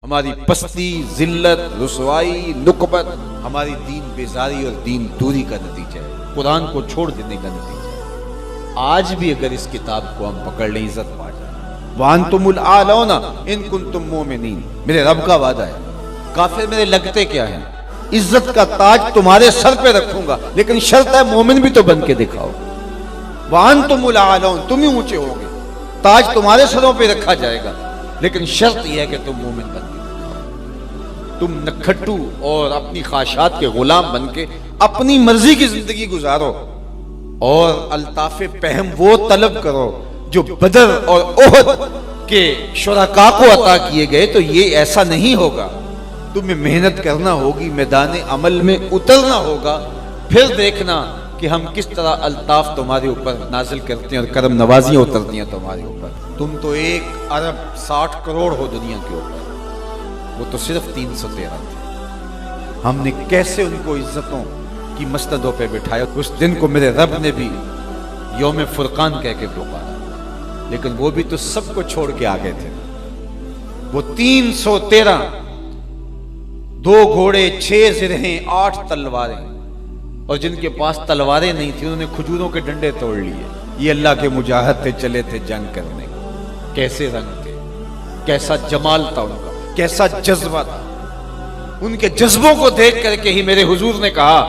ہماری پستی، ذلت، رسوائی، نکبت ہماری دین بیزاری اور دین دوری کا نتیجہ ہے، قرآن کو چھوڑ دینے کا نتیجہ ہے۔ آج بھی اگر اس کتاب کو ہم پکڑ لیں عزت پا جائیں۔ وَأَنْتُمُ الْأَعْلَوْنَ إِن كُنتُم مُؤْمِنِينَ، میرے رب کا وعدہ ہے۔ کافر میرے لگتے کیا ہیں؟ عزت کا تاج تمہارے سر پہ رکھوں گا، لیکن شرط ہے مومن بھی تو بن کے دکھاؤ۔ وَأَنْتُمُ الْأَعْلَوْنَ، تم ہی اونچے ہوگے، تاج تمہارے سروں پہ رکھا جائے گا، لیکن شرط یہ ہے کہ تم مومن بن کے دکھاؤ۔ تم نکھٹو اور اپنی خواہشات کے غلام بن کے اپنی مرضی کی زندگی گزارو اور الطاف پہم وہ طلب کرو جو بدر اور احد کے شرکاء کو عطا کیے گئے، تو یہ ایسا نہیں ہوگا۔ تمہیں محنت کرنا ہوگی، میدان عمل میں اترنا ہوگا، پھر دیکھنا کہ ہم کس طرح الطاف تمہارے اوپر نازل کرتے ہیں اور کرم نوازیاں اترتی ہیں تمہارے اوپر۔ تم تو 1 ارب 60 کروڑ ہو دنیا کے اوپر، وہ تو صرف 313 تھے۔ ہم نے کیسے ان کو عزتوں کی مسندوں پہ بٹھایا۔ اس دن کو میرے رب نے بھی یوم فرقان کہہ کے پکارا، لیکن وہ بھی تو سب کو چھوڑ کے آگے تھے۔ وہ 313، 2 گھوڑے، 6 زرہیں، 8 تلواریں، اور جن کے پاس تلواریں نہیں تھیں انہوں نے کھجوروں کے ڈنڈے توڑ لیے۔ یہ اللہ کے مجاہد تھے، چلے تھے جنگ کرنے۔ کیسے رنگ تھے، کیسا جمال تھا ان کا، کیسا جذبہ تھا۔ ان کے جذبوں کو دیکھ کر کے ہی میرے حضور نے کہا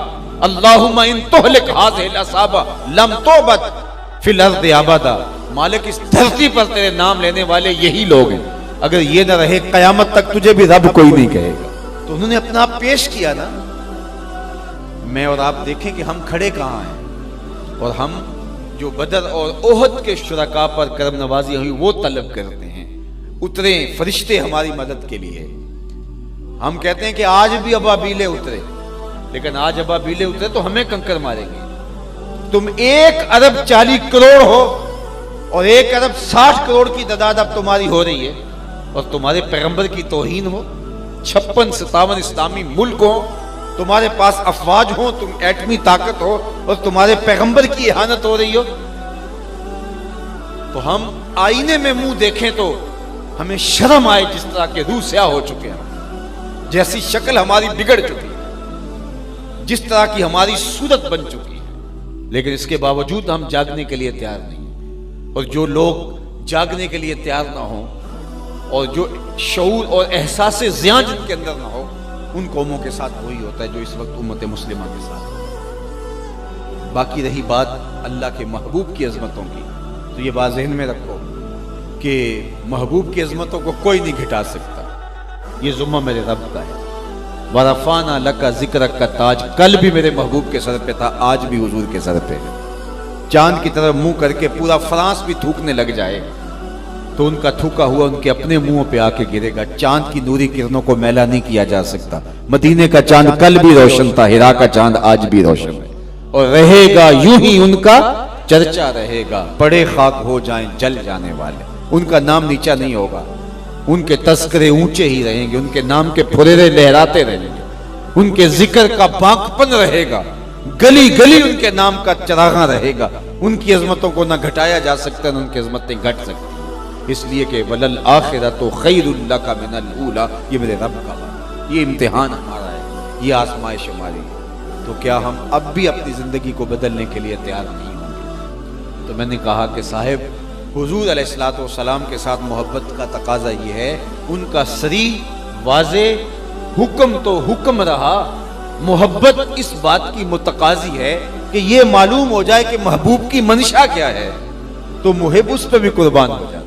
اللہم ان تہلک ہذہ العصابہ لم تعبد فی الارض ابدا، مالک اس دھرتی پر تیرے نام لینے والے یہی لوگ ہیں، اگر یہ نہ رہے قیامت تک تجھے بھی رب کوئی نہیں کہے گا۔ تو انہوں نے اپنا آپ پیش کیا نا۔ میں اور آپ دیکھیں کہ ہم کھڑے کہاں ہیں، اور ہم جو بدر اور احد کے شرکاء پر کرم نوازی ہوئی وہ طلب کرتے ہیں۔ اترے فرشتے ہماری مدد کے لیے۔ ہم کہتے ہیں کہ آج بھی ابابیلیں اترے، لیکن آج ابابیلیں اترے تو ہمیں کنکر ماریں گے۔ تم 1 ارب 40 کروڑ ہو اور 1 ارب 60 کروڑ کی تعداد اب تمہاری ہو رہی ہے، اور تمہارے پیغمبر کی توہین ہو۔ 56-57 اسلامی ملک ہوں، تمہارے پاس افواج ہوں، تم ایٹمی طاقت ہو، اور تمہارے پیغمبر کی اہانت ہو رہی ہو۔ تو ہم آئینے میں منہ دیکھیں تو ہمیں شرم آئے، جس طرح کے روح سیاہ ہو چکے ہیں، جیسی شکل ہماری بگڑ چکی ہے، جس طرح کی ہماری صورت بن چکی ہے، لیکن اس کے باوجود ہم جاگنے کے لیے تیار نہیں ہیں۔ اور جو لوگ جاگنے کے لیے تیار نہ ہوں، اور جو شعور اور احساس زیاں جن کے اندر نہ ہو، ان قوموں کے ساتھ وہی ہوتا ہے جو اس وقت امت مسلمہ کے ساتھ ہے۔ باقی رہی بات اللہ کے محبوب کی عظمتوں کی، تو یہ بات ذہن میں رکھو کہ محبوب کی عظمتوں کو کوئی نہیں گھٹا سکتا۔ یہ ذمہ میرے رب کا ہے۔ وَرَفَعْنَا لَكَ ذِكْرَكَ کا تاج کل بھی میرے محبوب کے سر پہ تھا، آج بھی حضور کے سر پہ ہے۔ چاند کی طرف منہ کر کے پورا فرانس بھی تھوکنے لگ جائے تو ان کا تھوکا ہوا ان کے اپنے منہوں پہ آ کے گرے گا۔ چاند کی نوری کرنوں کو میلا نہیں کیا جا سکتا۔ مدینے کا چاند کل بھی روشن تھا، ہرا کا چاند آج بھی روشن ہے، اور رہے گا یوں ہی ان کا چرچا رہے گا۔ بڑے خاک ہو جائیں جل جانے والے، ان کا نام نیچا نہیں ہوگا، ان کے تذکرے اونچے ہی رہیں گے، ان کے نام کے پھریرے لہراتے رہیں گے، ان کے ذکر کا باقپن رہے گا، گلی گلی ان کے نام کا چراغاں رہے گا۔ ان کی عظمتوں کو نہ گھٹایا جا سکتا، نہ ان کی عظمتیں گھٹ سکتی، اس لیے کہ وَلَلْآخِرَةُ خَيْرٌ لَكَ مِنَ الْأُولَىٰ، یہ میرے رب کا بات، یہ امتحان ہمارا ہے، یہ آزمائش ہماری ہے۔ تو کیا ہم اب بھی اپنی زندگی کو بدلنے کے لیے تیار نہیں ہوں گے؟ تو میں نے کہا کہ صاحب حضور علیہ الصلوۃ والسلام کے ساتھ محبت کا تقاضا یہ ہے، ان کا صریح واضح حکم تو حکم رہا، محبت اس بات کی متقاضی ہے کہ یہ معلوم ہو جائے کہ محبوب کی منشا کیا ہے، تو محب اس پہ بھی قربان ہو جائے۔